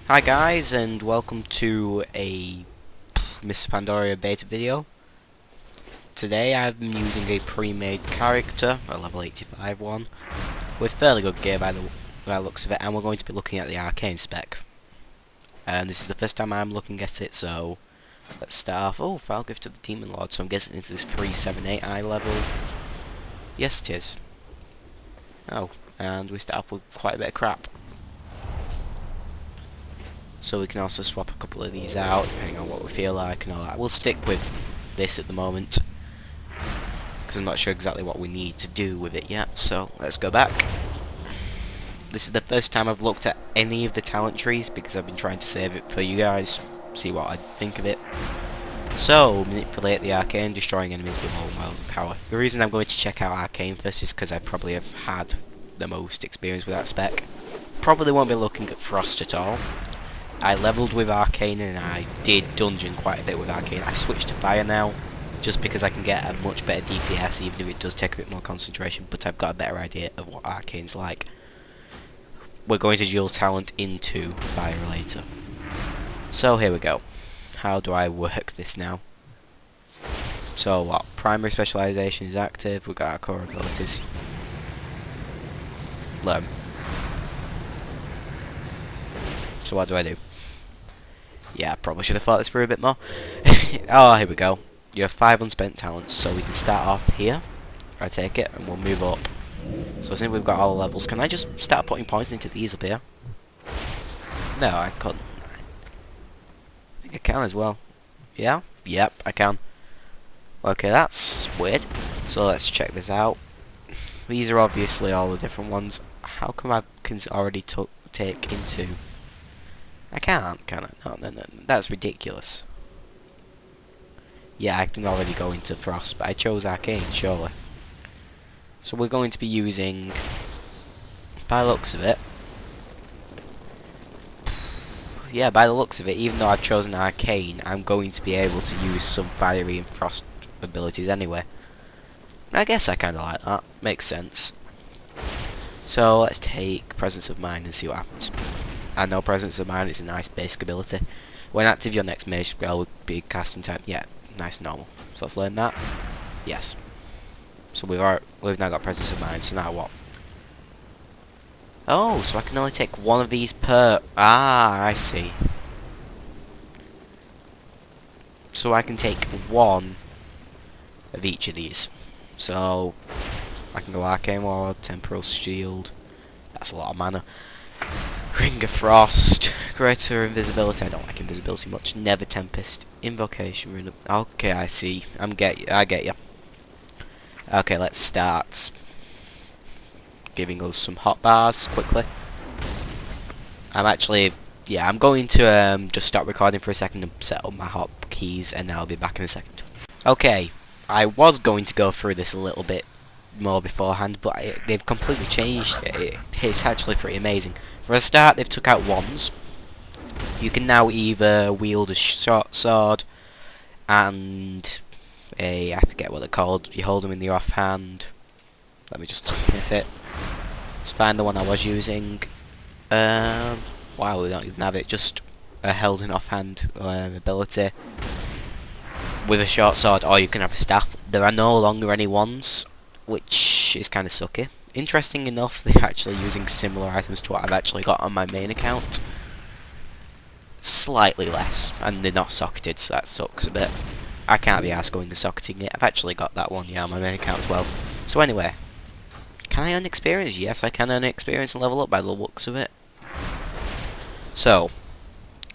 Hi guys, and welcome to a Mr. Pandaria beta video. Today I've been using a pre-made character, a level 85 one, with fairly good gear by the looks of it, and we're going to be looking at the arcane spec. And this is the first time I'm looking at it, so let's start off. Oh, File Gift of the Demon Lord, so I'm guessing it's this 378 eye level. Yes it is. Oh, and we start off with quite a bit of crap. So we can also swap a couple of these out depending on what we feel like and all that. We'll stick with this at the moment because I'm not sure exactly what we need to do with it yet, so let's go back. This is the first time I've looked at any of the talent trees because I've been trying to save it for you guys, see what I think of it. So, manipulate the arcane, destroying enemies with overwhelming power. The reason I'm going to check out arcane first is because I probably have had the most experience with that spec. Probably won't be looking at frost at all. I leveled with arcane and I did dungeon quite a bit with arcane. I've switched to fire now just because I can get a much better DPS even if it does take a bit more concentration, but I've got a better idea of what arcane's like. We're going to dual talent into fire later. So here we go. How do I work this now? So what? Primary specialization is active, we've got our core abilities. Learn. So what do I do? Yeah, I probably should have thought this through a bit more. Oh, here we go. You have 5 unspent talents, so we can start off here. I take it, and we'll move up. So since we've got all the levels, can I just start putting points into these up here? No, I couldn't. I think I can as well. Yeah? Yep, I can. Okay, that's weird. So let's check this out. These are obviously all the different ones. How come I can already take into... I can't, can I? No, that's ridiculous. Yeah, I can already go into frost, but I chose arcane, surely. So we're going to be using, by the looks of it, yeah, by the looks of it, even though I've chosen arcane, I'm going to be able to use some fiery and frost abilities anyway. I guess I kind of like that. Makes sense. So let's take Presence of Mind and see what happens. I know Presence of Mind is a nice basic ability. When active, your next mage spell would be casting time. Yeah, nice and normal. So let's learn that. Yes. So we've now got Presence of Mind. So now what? Oh, so I can only take one of these per... Ah, I see. So I can take one of each of these. So I can go Arcane Ward, Temporal Shield. That's a lot of mana. Ring of Frost, Greater Invisibility. I don't like invisibility much. Never Tempest, Invocation Rune. Okay, I see. I get you. Okay, let's start giving us some hot bars quickly. I'm going to just stop recording for a second and set up my hotkeys, and then I'll be back in a second. Okay, I was going to go through this a little bit more beforehand, but they've completely changed it. It's actually pretty amazing. For a start, they've took out wands. You can now either wield a short sword and I forget what they're called. You hold them in the offhand. Let me just look at it. Let's find the one I was using. Wow, we don't even have it. Just a held in offhand ability with a short sword, or you can have a staff. There are no longer any wands, which is kind of sucky. Interesting enough, they're actually using similar items to what I've actually got on my main account. Slightly less, and they're not socketed, so that sucks a bit. I can't be arsed going to socketing it. I've actually got that one, yeah, on my main account as well. So anyway, can I earn experience? Yes, I can earn experience and level up by the looks of it. So,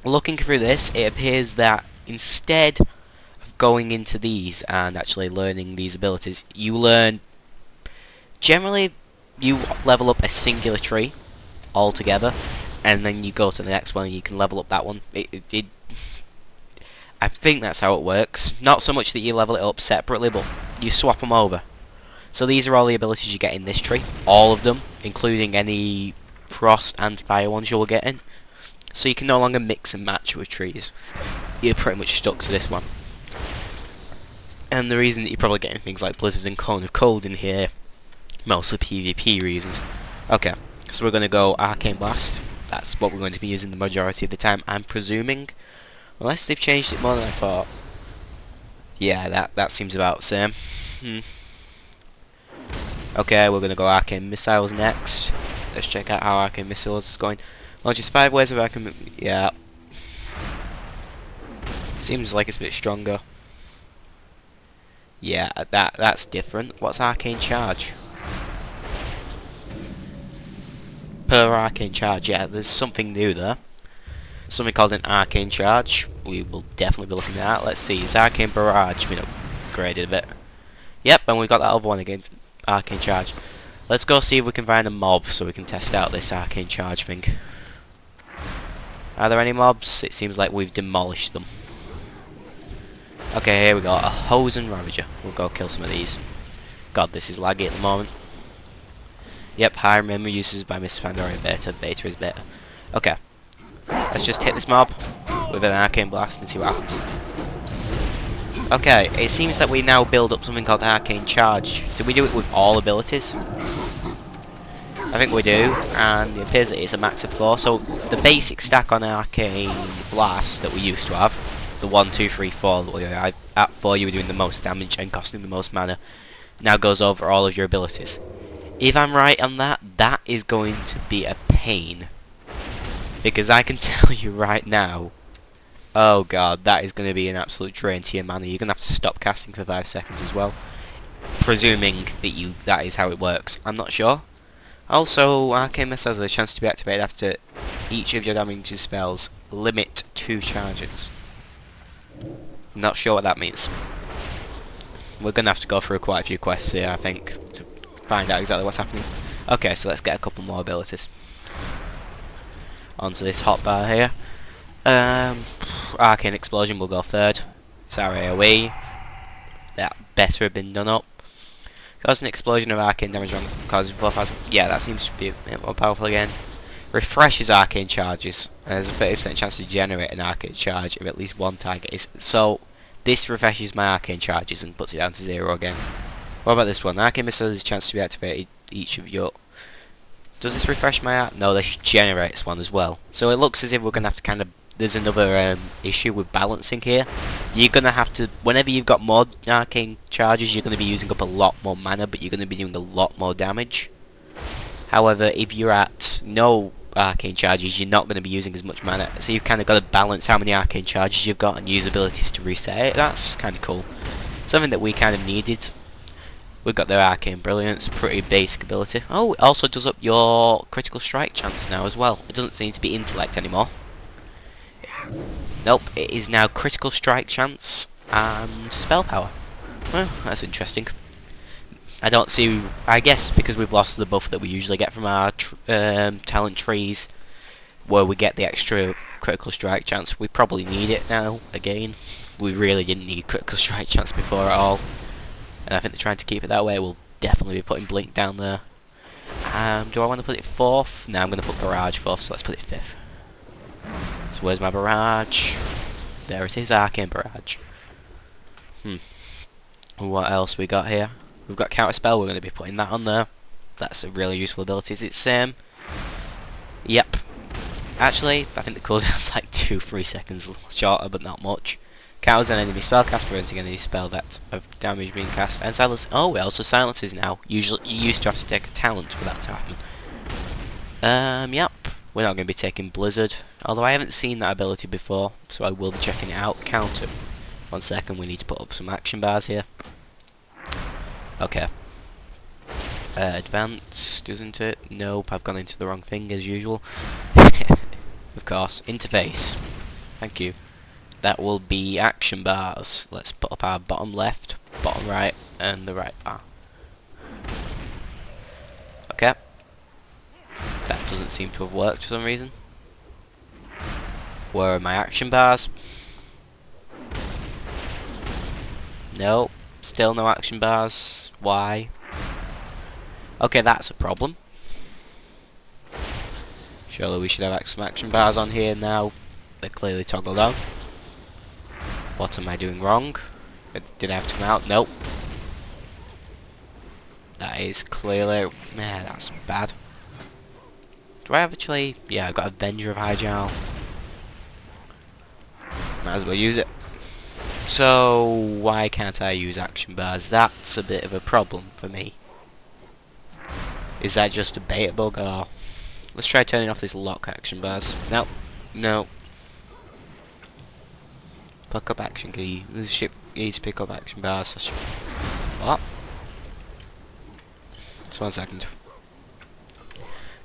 looking through this, it appears that instead of going into these and actually learning these abilities, you learn... Generally, you level up a singular tree altogether, and then you go to the next one and you can level up that one. I think that's how it works. Not so much that you level it up separately, but you swap them over. So these are all the abilities you get in this tree. All of them, including any frost and fire ones you'll get in. So you can no longer mix and match with trees. You're pretty much stuck to this one. And the reason that you're probably getting things like Blizzard and Cone of Cold in here, mostly PvP reasons. Okay, so we're going to go Arcane Blast. That's what we're going to be using the majority of the time, I'm presuming. Unless they've changed it more than I thought. Yeah, that seems about the same. Okay, we're going to go arcane missiles next. Let's check out how arcane missiles is going. Launches 5 waves of arcane... Yeah. Seems like it's a bit stronger. Yeah, that's different. What's arcane charge? Per arcane charge, yeah, there's something new there. Something called an arcane charge. We will definitely be looking at that. Let's see, is arcane barrage been upgraded a bit? Yep, and we've got that other one again, arcane charge. Let's go see if we can find a mob so we can test out this arcane charge thing. Are there any mobs? It seems like we've demolished them. Okay, here we go, a hose and ravager. We'll go kill some of these. God, this is laggy at the moment. Yep, high memory uses by Mr. Pandaria beta. Beta is better. Okay. Let's just hit this mob with an arcane blast and see what happens. Okay, it seems that we now build up something called arcane charge. Do we do it with all abilities? I think we do, and it appears that it's a max of 4. So the basic stack on arcane blast that we used to have, the 1, 2, 3, 4, that we had at 4 you were doing the most damage and costing the most mana, now goes over all of your abilities. If I'm right on that, that is going to be a pain. Because I can tell you right now, oh god, that is going to be an absolute drain to your mana. You're going to have to stop casting for 5 seconds as well. Presuming that that is how it works. I'm not sure. Also, Arcane Missile has a chance to be activated after each of your damage spells limit 2 charges. Not sure what that means. We're going to have to go through quite a few quests here, I think, to find out exactly what's happening. Okay, so let's get a couple more abilities. Onto this hotbar here. Arcane Explosion will go third. It's our AoE. That better have been done up. Cause an explosion of arcane damage on causes 4,000. Yeah, that seems to be a bit more powerful again. Refreshes arcane charges. And there's a 30% chance to generate an arcane charge if at least one target is. So this refreshes my arcane charges and puts it down to 0 again. What about this one? Arcane Missile has a chance to be activated each of your... Does this refresh my arc? No, this generates one as well. So it looks as if we're going to have to kind of... There's another issue with balancing here. You're going to have to... Whenever you've got more arcane charges, you're going to be using up a lot more mana, but you're going to be doing a lot more damage. However, if you're at no arcane charges, you're not going to be using as much mana. So you've kind of got to balance how many arcane charges you've got and use abilities to reset it. That's kind of cool. Something that we kind of needed. We've got their Arcane Brilliance, pretty basic ability. Oh, it also does up your critical strike chance now as well. It doesn't seem to be intellect anymore. Nope, it is now critical strike chance and spell power. Well, that's interesting. I don't see... I guess because we've lost the buff that we usually get from our talent trees, where we get the extra critical strike chance, we probably need it now, again. We really didn't need critical strike chance before at all. And I think they're trying to keep it that way. We'll definitely be putting Blink down there. Do I want to put it 4th? No, I'm going to put Barrage 4th, so let's put it 5th. So where's my Barrage? There it is, Arcane Barrage. What else we got here? We've got Counter Spell, we're going to be putting that on there. That's a really useful ability. Is it same? Yep. Actually, I think the cooldown's like 2-3 seconds shorter, but not much. Counters an enemy spellcast, preventing any spell that of damage being cast, and silence. Oh, it also silences now. Usually, you used to have to take a talent for that to happen. Yep. We're not going to be taking Blizzard, although I haven't seen that ability before, so I will be checking it out. Counter. 1 second, we need to put up some action bars here. Okay. Advanced, isn't it? Nope, I've gone into the wrong thing as usual. Of course. Interface. Thank you. That will be action bars. Let's put up our bottom left, bottom right, and the right bar. Okay. That doesn't seem to have worked for some reason. Where are my action bars? No. Still no action bars. Why? Okay, that's a problem. Surely we should have some action bars on here now. They're clearly toggled on. What am I doing wrong? Did I have to come out? Nope. That is clearly... that's bad. Do I have actually? Yeah, I've got Avenger of Hyjal. Might as well use it. So, why can't I use action bars? That's a bit of a problem for me. Is that just a beta bug, or... Let's try turning off this lock action bars. No. No. Pick up action key. This ship needs to pick up action bars. What? Just 1 second.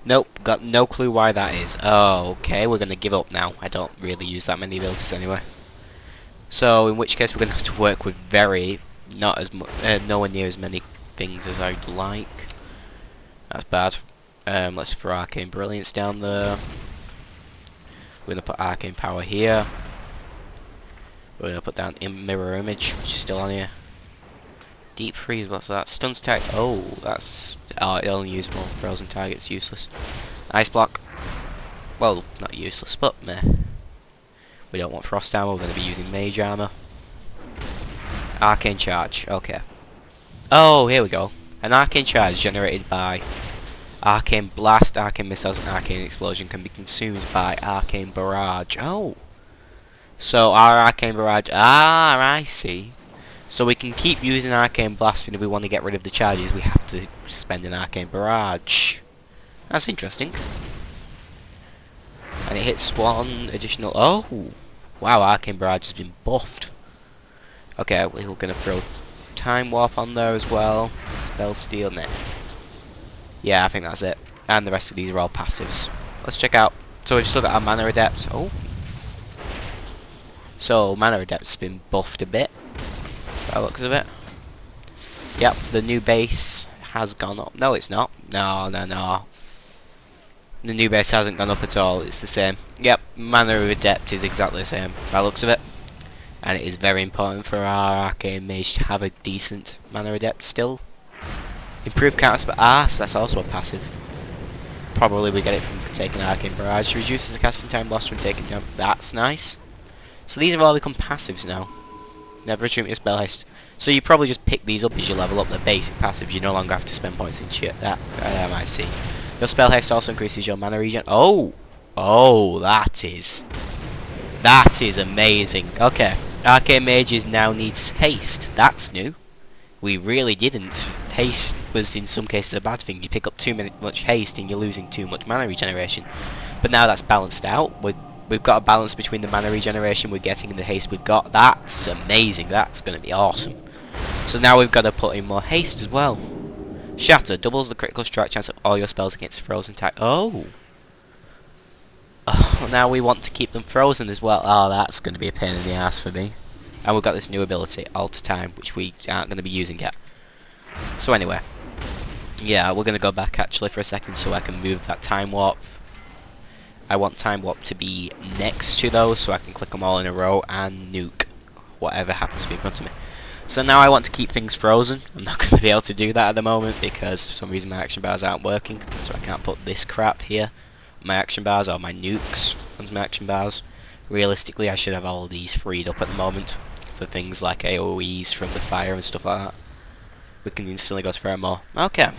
Nope, got no clue why that is. Oh, okay, we're gonna give up now. I don't really use that many abilities anyway. So, in which case we're gonna have to work with not as much, nowhere near as many things as I'd like. That's bad. Let's throw Arcane Brilliance down there. We're gonna put Arcane Power here. We're gonna put down Mirror Image, which is still on here. Deep Freeze, what's that? Stuns tag. Oh, that's... Oh, it only uses more frozen targets, useless. Ice Block. Well, not useless, but meh. We don't want Frost Armor, we're going to be using Mage Armor. Arcane Charge, okay. Oh, here we go. An Arcane Charge generated by Arcane Blast, Arcane Missiles, and Arcane Explosion can be consumed by Arcane Barrage. Oh! So our Arcane Barrage... Ah, I see. So we can keep using Arcane Blast, and if we want to get rid of the charges, we have to spend an Arcane Barrage. That's interesting. And it hits one additional... Oh! Wow, Arcane Barrage has been buffed. Okay, we're going to throw Time Warp on there as well. Spell Steal, nah. Yeah, I think that's it. And the rest of these are all passives. Let's check out. So we've still got our Mana Adept. Oh! So, Mana Adept's been buffed a bit. By the looks of it. Yep, the new base has gone up. No, it's not. No. The new base hasn't gone up at all. It's the same. Yep, Mana Adept is exactly the same by the looks of it. And it is very important for our Arcane Mage to have a decent Mana Adept still. Improved counter spell. Ah, so that's also a passive. Probably we get it from taking Arcane Barrage. Reduces the casting time lost when taking down. That's nice. So these have all become passives now. Never retreat your spell haste. So you probably just pick these up as you level up the basic passives. You no longer have to spend points in shit. That I might see. Your spell haste also increases your mana regen. Oh, that is amazing. Okay, Arcane Mages now needs haste. That's new. We really didn't. Haste was in some cases a bad thing. You pick up too much haste and you're losing too much mana regeneration. But now that's balanced out. We've got a balance between the mana regeneration we're getting and the haste we've got. That's amazing. That's going to be awesome. So now we've got to put in more haste as well. Shatter doubles the critical strike chance of all your spells against frozen type. Oh, now we want to keep them frozen as well. Oh, that's going to be a pain in the ass for me. And we've got this new ability, Alter Time, which we aren't going to be using yet. So anyway, yeah, we're going to go back actually for a second so I can move that Time Warp. I want Time Warp to be next to those so I can click them all in a row and nuke whatever happens to be in front of me. So now I want to keep things frozen. I'm not going to be able to do that at the moment because for some reason my action bars aren't working. So I can't put this crap here. My action bars or my nukes onto my action bars. Realistically I should have all of these freed up at the moment for things like AoEs from the fire and stuff like that. We can instantly go to fire more. Okay.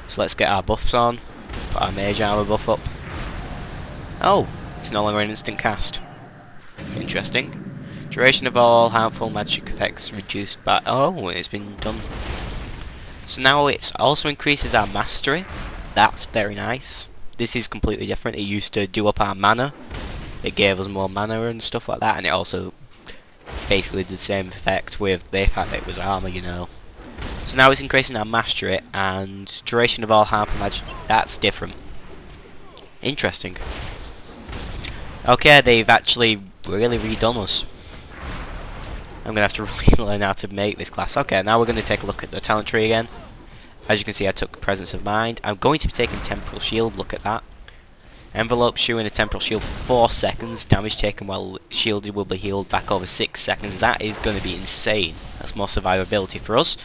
So let's get our buffs on. Put our Mage Armor buff up. Oh, it's no longer an instant cast. Interesting. Duration of all harmful magic effects reduced by... Oh, it's been done. So now it also increases our mastery. That's very nice. This is completely different. It used to do up our mana. It gave us more mana and stuff like that. And it also basically did the same effect with the fact that it was armor, you know. So now it's increasing our mastery and duration of all harmful magic. That's different. Interesting. Okay, they've actually really redone us. I'm going to have to really learn how to make this class. Okay, now we're going to take a look at the talent tree again. As you can see, I took Presence of Mind. I'm going to be taking Temporal Shield. Look at that. Envelope shooting a Temporal Shield for 4 seconds. Damage taken while shielded will be healed back over 6 seconds. That is going to be insane. That's more survivability for us.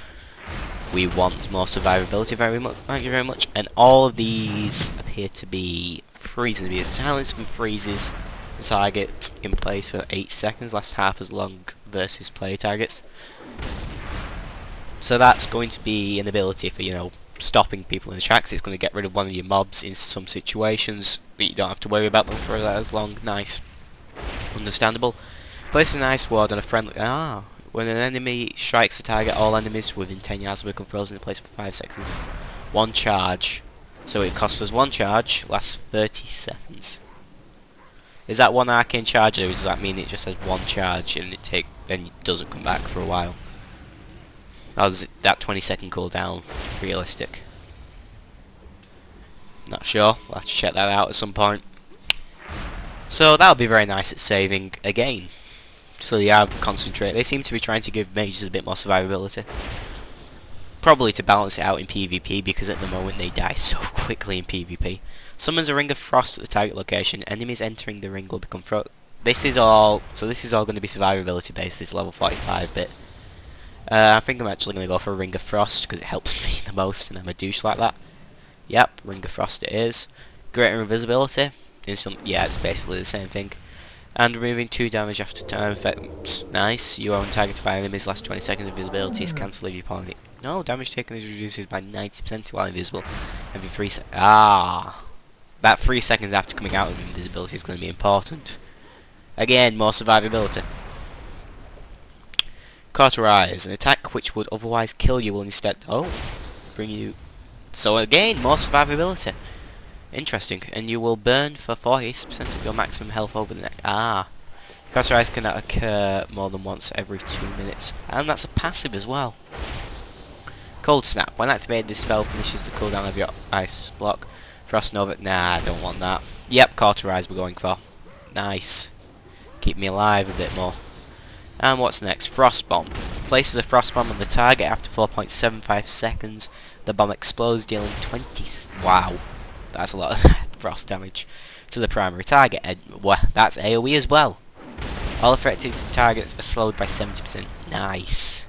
We want more survivability very much. Thank you very much. And all of these appear to be freezing. The silence and freezes the target in place for 8 seconds. Lasts half as long versus player targets. So that's going to be an ability for, you know, stopping people in the tracks. It's going to get rid of one of your mobs in some situations, but you don't have to worry about them for as long. Nice. Understandable. Place a nice ward on a friendly... When an enemy strikes a target, all enemies within 10 yards will become frozen in place for 5 seconds. One charge. So it costs us one charge, lasts 30 seconds. Is that one arcane charge, or does that mean it just has one charge and it doesn't come back for a while? Or is that 20-second cooldown realistic? Not sure. We'll have to check that out at some point. So that'll be very nice at saving again. So they have concentrate. They seem to be trying to give mages a bit more survivability. Probably to balance it out in PvP, because at the moment they die so quickly in PvP. Summons a ring of frost at the target location. Enemies entering the ring will become this is all going to be survivability based, this level 45 bit. I think I'm actually going to go for a ring of frost because it helps me the most, and I'm a douche like that. Yep, ring of frost it is. Greater invisibility. Yeah, it's basically the same thing. And removing 2 damage after time effects. Nice. You are targeted by enemies. Last 20 seconds invisibility is cancelled if your opponent. No, damage taken is reduced by 90% while invisible. Every 3 seconds. That 3 seconds after coming out of invisibility is going to be important. Again, more survivability. Cauterize. An attack which would otherwise kill you will instead... bring you... So again, more survivability. Interesting. And you will burn for 40% of your maximum health over the next... Cauterize cannot occur more than once every 2 minutes. And that's a passive as well. Cold Snap. When activated, this spell finishes the cooldown of your ice block. Frost Nova. Nah, I don't want that. Yep, Cauterize we're going for. Nice. Keep me alive a bit more. And what's next? Frost Bomb. Places a Frost Bomb on the target after 4.75 seconds. The bomb explodes, dealing 20... Wow. That's a lot of frost damage to the primary target. And that's AoE as well. All affected targets are slowed by 70%. Nice.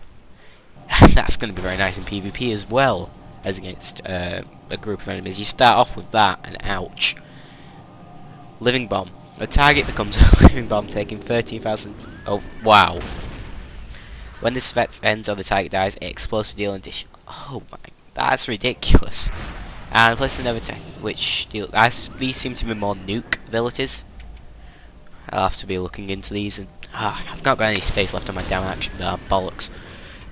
That's going to be very nice in PvP as well as against a group of enemies. You start off with that, and ouch. Living Bomb. A target becomes a living bomb, taking 13,000... Oh, wow. When this effect ends or the target dies, it explodes to deal an additional... Oh my... That's ridiculous. And place another attack, which deal... These seem to be more nuke abilities. I'll have to be looking into these, and... I've not got any space left on my damn action bar. Bollocks.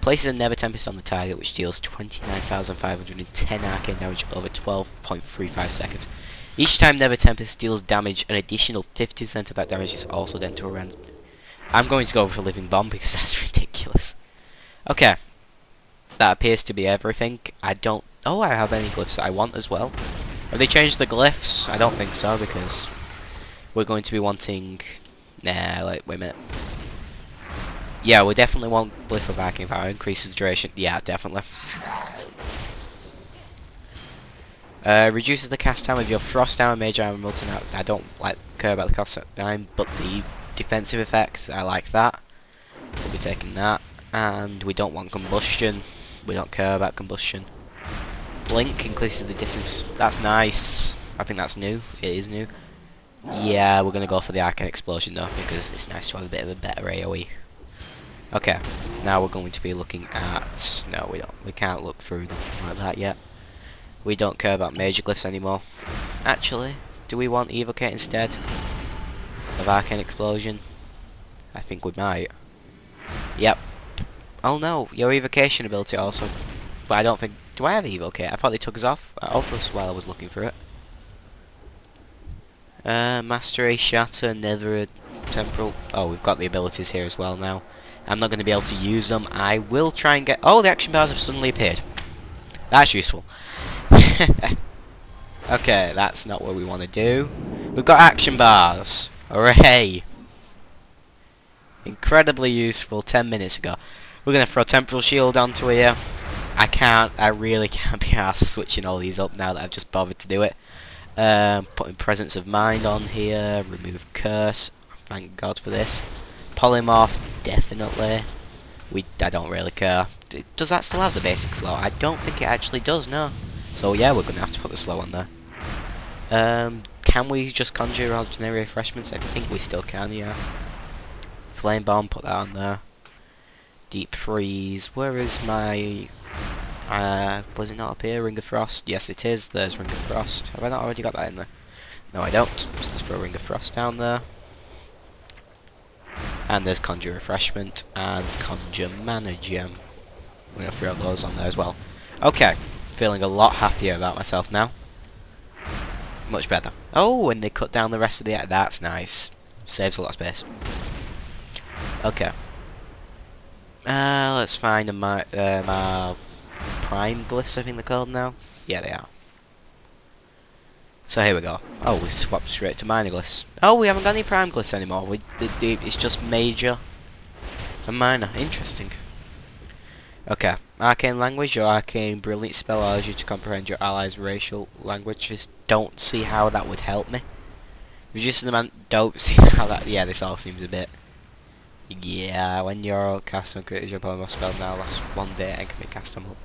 Places a Never Tempest on the target, which deals 29,510 arcane damage over 12.35 seconds. Each time Never Tempest deals damage, an additional 50% of that damage is also then to a random... I'm going to go for Living Bomb because that's ridiculous. Okay. That appears to be everything. I don't... Oh, I have any glyphs that I want as well. Have they changed the glyphs? I don't think so, because we're going to be wanting... Nah, wait a minute. Yeah, we definitely want Glyph of Arcane Power. Increases duration. Yeah, definitely. Reduces the cast time of your Frost Armor, Mage Armor, Molten Armor. I don't care about the cast time, but the defensive effects, I like that. We'll be taking that. And we don't want Combustion. We don't care about Combustion. Blink increases the distance. That's nice. I think that's new. It is new. Yeah, we're going to go for the Arcane Explosion though, because it's nice to have a bit of a better AoE. Okay, now we're going to be looking at... No, we don't. We can't look through them like that yet. We don't care about major glyphs anymore. Actually, do we want Evocate instead of Arcane Explosion? I think we might. Yep. Oh no, your Evocation ability also... But I don't think... Do I have Evocate? I thought they took us off this while I was looking for it. Mastery, Shatter, Nether, Temporal... Oh, we've got the abilities here as well now. I'm not going to be able to use them. I will try and get... Oh, the action bars have suddenly appeared. That's useful. Okay, that's not what we want to do. We've got action bars. Hooray! Incredibly useful 10 minutes ago. We're going to throw Temporal Shield onto here. I really can't be arsed switching all these up now that I've just bothered to do it. Putting Presence of Mind on here. Remove Curse. Thank God for this. Polymorph, definitely. I don't really care. Does that still have the basic slow? I don't think it actually does, no. So yeah, we're going to have to put the slow on there. Can we just conjure ordinary refreshments? I think we still can, yeah. Flame Bomb, put that on there. Deep Freeze. Where is my... Was it not up here? Ring of Frost? Yes, it is. There's Ring of Frost. Have I not already got that in there? No, I don't. So let's throw Ring of Frost down there. And there's Conjure Refreshment and Conjure Mana Gem. I'm going to throw those on there as well. Okay, feeling a lot happier about myself now. Much better. Oh, and they cut down the rest of the... That's nice. Saves a lot of space. Okay. Let's find my prime glyphs, I think they're called now. Yeah, they are. So here we go. Oh, we swapped straight to minor glyphs. Oh, we haven't got any prime glyphs anymore. It's just major and minor. Interesting. Okay. Arcane language. Your arcane brilliant spell allows you to comprehend your allies' racial languages. Don't see how that would help me. Reduce the man. Don't see how that. Yeah, this all seems a bit. Yeah, when you're cast on creatures, your polymorph spell now lasts 1 day and can be cast on all.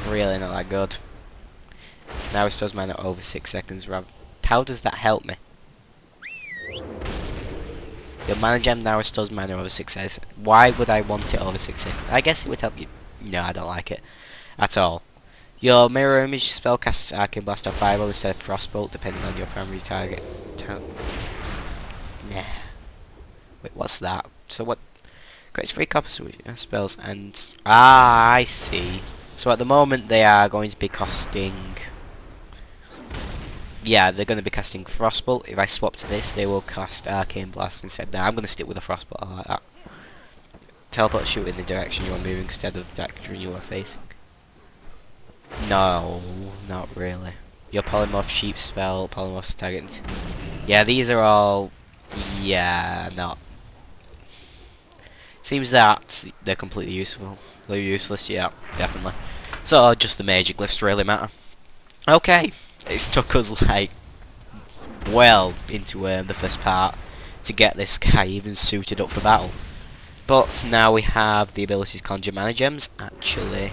Really not that good. Now it does mana over 6 seconds. How does that help me? Your mana gem now does mana over 6 seconds. Why would I want it over 6 seconds? I guess it would help you. No, I don't like it at all. Your mirror image spell casts arcane blast or fireball instead of frostbolt, depending on your primary target. Nah. Wait, what's that? So what? Creates 3 copies of spells and... Ah, I see. So at the moment they are going to be costing... Yeah, they're going to be casting Frostbolt. If I swap to this, they will cast Arcane Blast instead. Now I'm going to stick with a Frostbolt. I like that. Teleport shoot in the direction you are moving instead of the direction you are facing. No, not really. Your Polymorph Sheep spell, Polymorph target. Yeah, these are all... Yeah, not... Seems that they're completely useful. They're useless, yeah, definitely. So, just the magic glyphs really matter. Okay, it's took us like well into the first part to get this guy even suited up for battle. But now we have the ability to conjure mana gems, actually.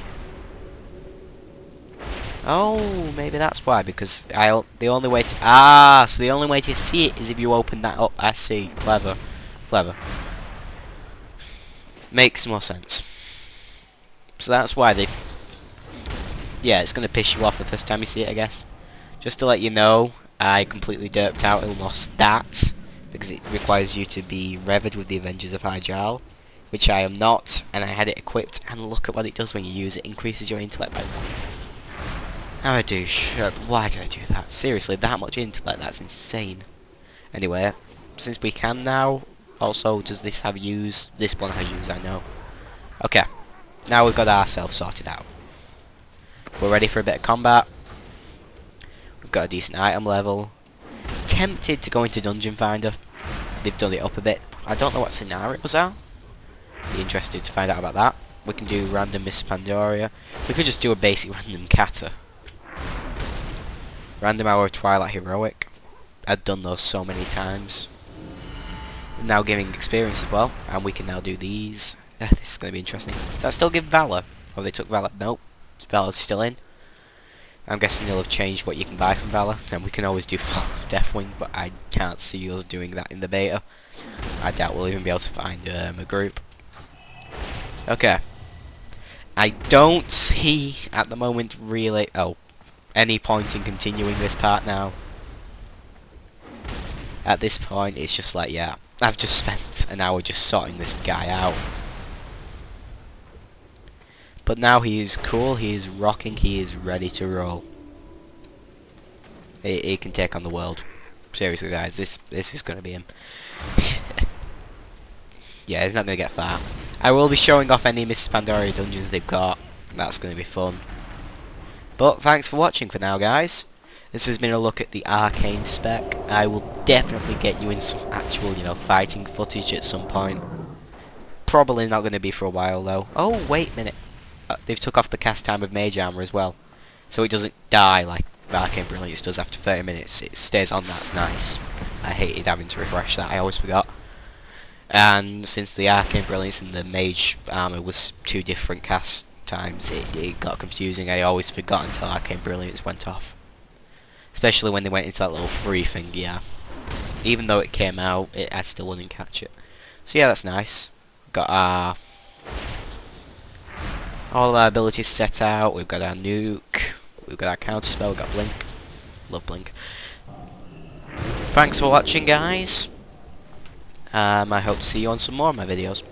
Oh, maybe that's why, because the only way to... so the only way to see it is if you open that up. I see, clever. Clever. Makes more sense. So that's why they... Yeah, it's going to piss you off the first time you see it, I guess. Just to let you know, I completely derped out and lost that, because it requires you to be revered with the Avengers of Hyjal, which I am not, and I had it equipped, and look at what it does when you use it. Increases your intellect by 1. I'm a douche. Why did I do that? Seriously, that much intellect? That's insane. Anyway, since we can now, also, does this have use? This one has use, I know. Okay, now we've got ourselves sorted out. We're ready for a bit of combat. We've got a decent item level. Tempted to go into Dungeon Finder. They've done it up a bit. I don't know what scenarios are. Be interested to find out about that. We can do random Miss Pandaria. We could just do a basic random Kata. Random Hour of Twilight Heroic. I've done those so many times. Now giving experience as well. And we can now do these. This is going to be interesting. Does that still give Valor? Oh, they took Valor. Nope. Valor's still in. I'm guessing they'll have changed what you can buy from Valor. Then we can always do Fall of Deathwing, but I can't see us doing that in the beta. I doubt we'll even be able to find a group. Okay. I don't see, at the moment, really... Oh. Any point in continuing this part now. At this point, it's just like, yeah. I've just spent an hour just sorting this guy out. But now he is cool, he is rocking, he is ready to roll. He can take on the world. Seriously guys, this is going to be him. Yeah, he's not going to get far. I will be showing off any Mrs. Pandaria dungeons they've got. That's going to be fun. But thanks for watching for now guys. This has been a look at the arcane spec. I will definitely get you in some actual, fighting footage at some point. Probably not going to be for a while though. Oh, wait a minute. They've took off the cast time of Mage armor as well, so it doesn't die like Arcane Brilliance does after 30 minutes. It stays on. That's nice. I hated having to refresh that. I always forgot. And since the Arcane Brilliance and the Mage armor was 2 different cast times, it got confusing. I always forgot until Arcane Brilliance went off. Especially when they went into that little free thing. Yeah. Even though it came out, I still wouldn't catch it. So yeah, that's nice. Got our All our abilities set out. We've got our nuke. We've got our counter spell. We've got blink. Love blink. Thanks for watching, guys. I hope to see you on some more of my videos.